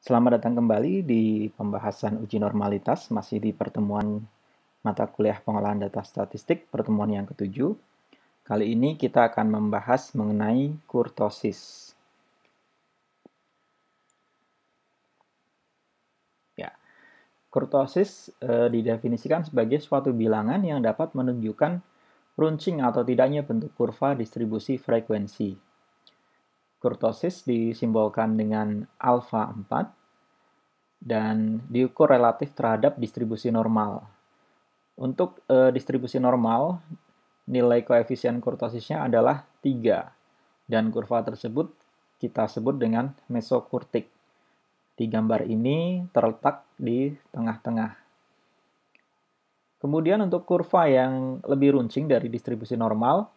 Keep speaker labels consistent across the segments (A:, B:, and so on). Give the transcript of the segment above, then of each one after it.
A: Selamat datang kembali di pembahasan uji normalitas, masih di pertemuan mata kuliah pengolahan data statistik, pertemuan yang ketujuh. Kali ini kita akan membahas mengenai kurtosis. Ya, kurtosis didefinisikan sebagai suatu bilangan yang dapat menunjukkan runcing atau tidaknya bentuk kurva distribusi frekuensi. Kurtosis disimbolkan dengan alfa 4 dan diukur relatif terhadap distribusi normal. Untuk distribusi normal, nilai koefisien kurtosisnya adalah 3, dan kurva tersebut kita sebut dengan mesokurtik. Di gambar ini terletak di tengah-tengah. Kemudian untuk kurva yang lebih runcing dari distribusi normal,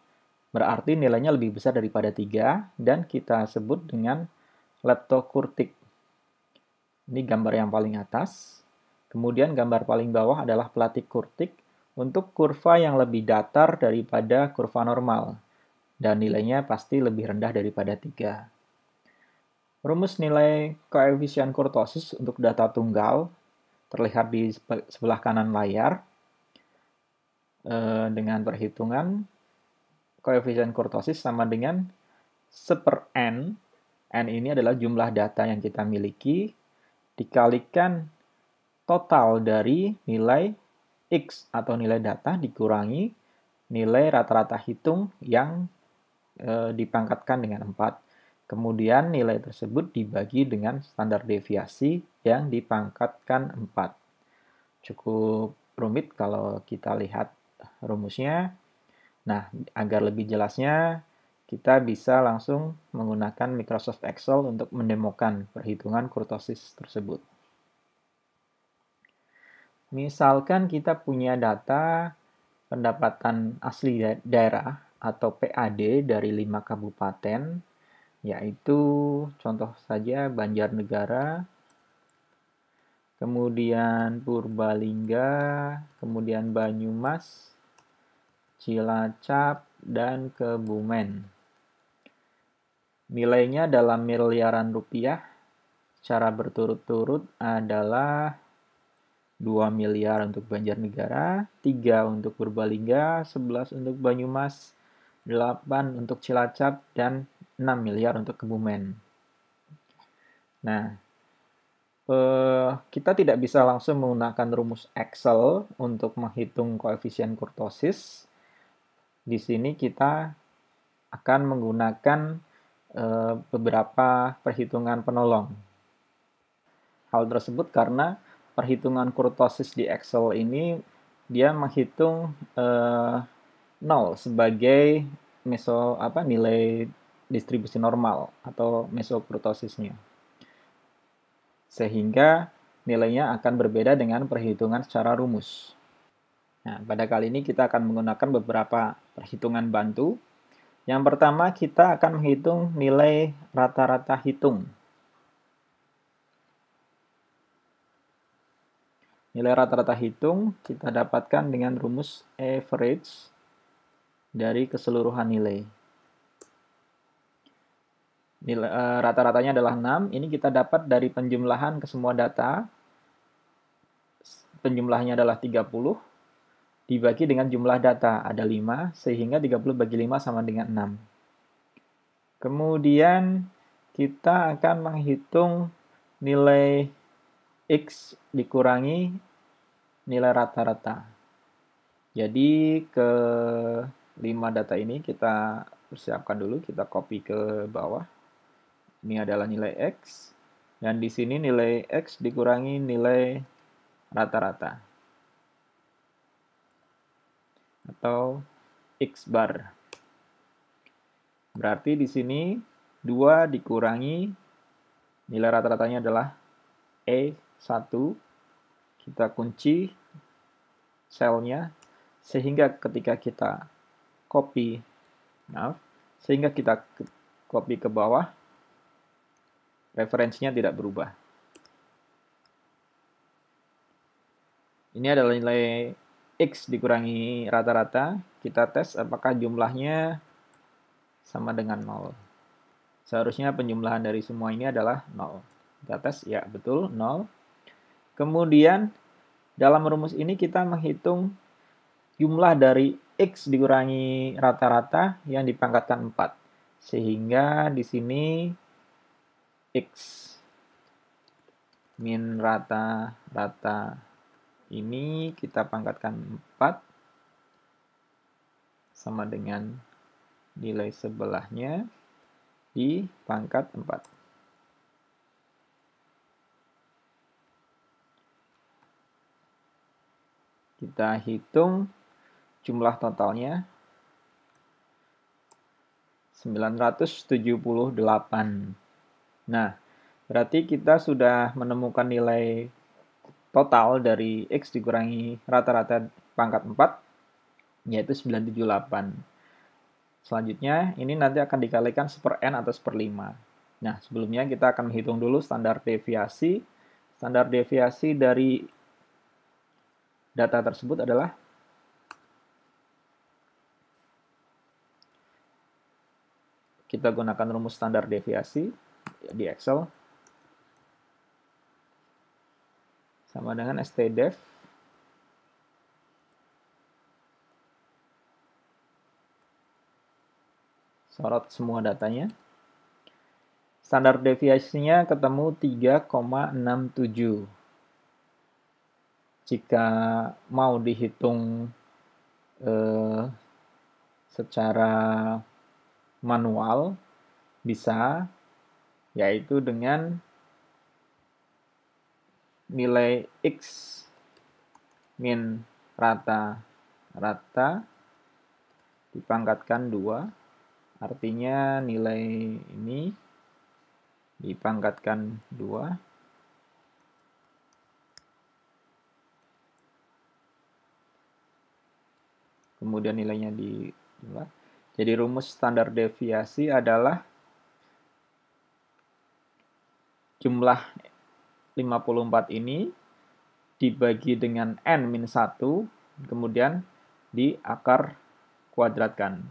A: berarti nilainya lebih besar daripada 3, dan kita sebut dengan leptokurtik. Ini gambar yang paling atas. Kemudian gambar paling bawah adalah platikurtik untuk kurva yang lebih datar daripada kurva normal, dan nilainya pasti lebih rendah daripada 3. Rumus nilai koefisien kurtosis untuk data tunggal terlihat di sebelah kanan layar dengan perhitungan koefisien kurtosis sama dengan 1/n. N ini adalah jumlah data yang kita miliki dikalikan total dari nilai X atau nilai data dikurangi nilai rata-rata hitung yang dipangkatkan dengan 4. Kemudian nilai tersebut dibagi dengan standar deviasi yang dipangkatkan 4. Cukup rumit kalau kita lihat rumusnya. Nah, agar lebih jelasnya, kita bisa langsung menggunakan Microsoft Excel untuk mendemokan perhitungan kurtosis tersebut. Misalkan kita punya data pendapatan asli daerah atau PAD dari 5 kabupaten, yaitu contoh saja Banjarnegara, kemudian Purbalingga, kemudian Banyumas, Cilacap, dan Kebumen. Nilainya dalam miliaran rupiah secara berturut-turut adalah 2 miliar untuk Banjarnegara, 3 untuk Purbalingga, 11 untuk Banyumas, 8 untuk Cilacap, dan 6 miliar untuk Kebumen. Nah, kita tidak bisa langsung menggunakan rumus Excel untuk menghitung koefisien kurtosis. Di sini kita akan menggunakan beberapa perhitungan penolong. Hal tersebut karena perhitungan kurtosis di Excel ini dia menghitung 0 sebagai nilai distribusi normal atau mesokurtosisnya. Sehingga nilainya akan berbeda dengan perhitungan secara rumus. Nah, pada kali ini kita akan menggunakan beberapa perhitungan bantu. Yang pertama, kita akan menghitung nilai rata-rata hitung. Nilai rata-rata hitung kita dapatkan dengan rumus average dari keseluruhan nilai. Rata-ratanya adalah 6. Ini kita dapat dari penjumlahan ke semua data. Penjumlahnya adalah 30. Dibagi dengan jumlah data, ada 5, sehingga 30 bagi 5 sama dengan 6. Kemudian kita akan menghitung nilai X dikurangi nilai rata-rata. Jadi ke 5 data ini kita persiapkan dulu, kita copy ke bawah. Ini adalah nilai X, dan di sini nilai X dikurangi nilai rata-rata atau X bar. Berarti di sini 2 dikurangi nilai rata-ratanya adalah E1. Kita kunci selnya sehingga ketika kita copy ke bawah, referensinya tidak berubah. Ini adalah nilai X dikurangi rata-rata. Kita tes apakah jumlahnya sama dengan 0. Seharusnya penjumlahan dari semua ini adalah 0. Kita tes, ya betul, 0. Kemudian dalam rumus ini kita menghitung jumlah dari X dikurangi rata-rata yang dipangkatkan 4. Sehingga di sini X min rata-rata ini kita pangkatkan 4 sama dengan nilai sebelahnya di pangkat 4. Kita hitung jumlah totalnya 978. Nah, berarti kita sudah menemukan nilai total dari X dikurangi rata-rata pangkat 4, yaitu 978. Selanjutnya, ini nanti akan dikalikan 1/n atau 1/5. Nah, sebelumnya kita akan menghitung dulu standar deviasi. Standar deviasi dari data tersebut adalah kita gunakan rumus standar deviasi di Excel sama dengan stdef sorot semua datanya. Standar deviasinya ketemu 3,67. Jika mau dihitung secara manual bisa, yaitu dengan nilai X min rata-rata dipangkatkan 2, artinya nilai ini dipangkatkan 2. Kemudian nilainya di 2. Jadi rumus standar deviasi adalah jumlah 54 ini dibagi dengan n-1, kemudian diakar kuadratkan.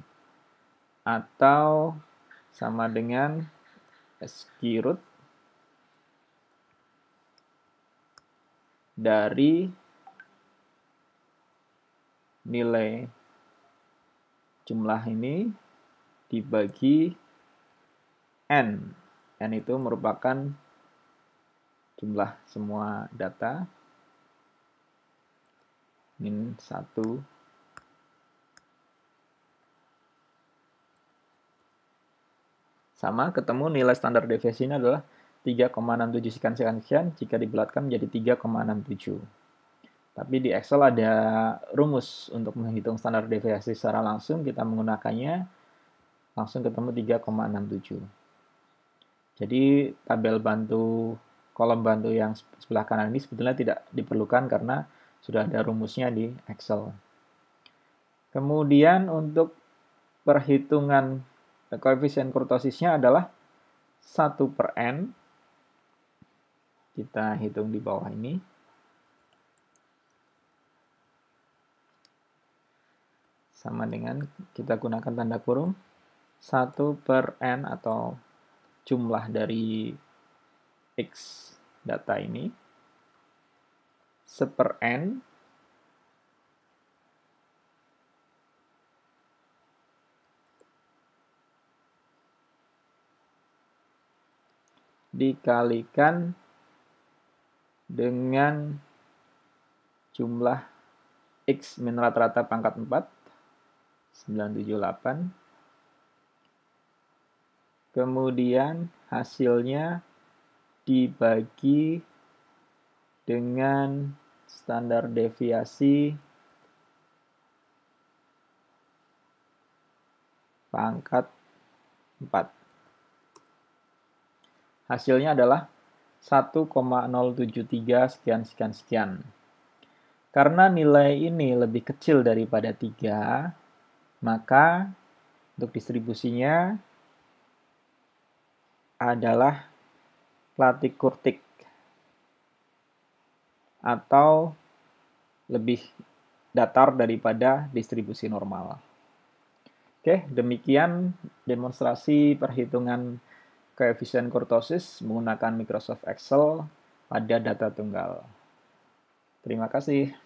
A: Atau sama dengan square root dari nilai jumlah ini dibagi n. N itu merupakan jumlah semua data min 1. Sama, ketemu nilai standar deviasinya adalah 3,67 sekian-sekian jika dibulatkan menjadi 3,67. Tapi di Excel ada rumus untuk menghitung standar deviasi secara langsung, kita menggunakannya langsung ketemu 3,67. Jadi tabel bantu, kolom bantu yang sebelah kanan ini sebetulnya tidak diperlukan karena sudah ada rumusnya di Excel. Kemudian untuk perhitungan koefisien kurtosisnya adalah 1/n. Kita hitung di bawah ini. Sama dengan kita gunakan tanda kurung 1/n atau jumlah dari X data ini 1/n dikalikan dengan jumlah X min rata-rata pangkat 4, 978. Kemudian hasilnya dibagi dengan standar deviasi pangkat 4. Hasilnya adalah 1,073 sekian-sekian-sekian. Karena nilai ini lebih kecil daripada 3, maka untuk distribusinya adalah Platik-Kurtik atau lebih datar daripada distribusi normal. Oke, demikian demonstrasi perhitungan koefisien kurtosis menggunakan Microsoft Excel pada data tunggal. Terima kasih.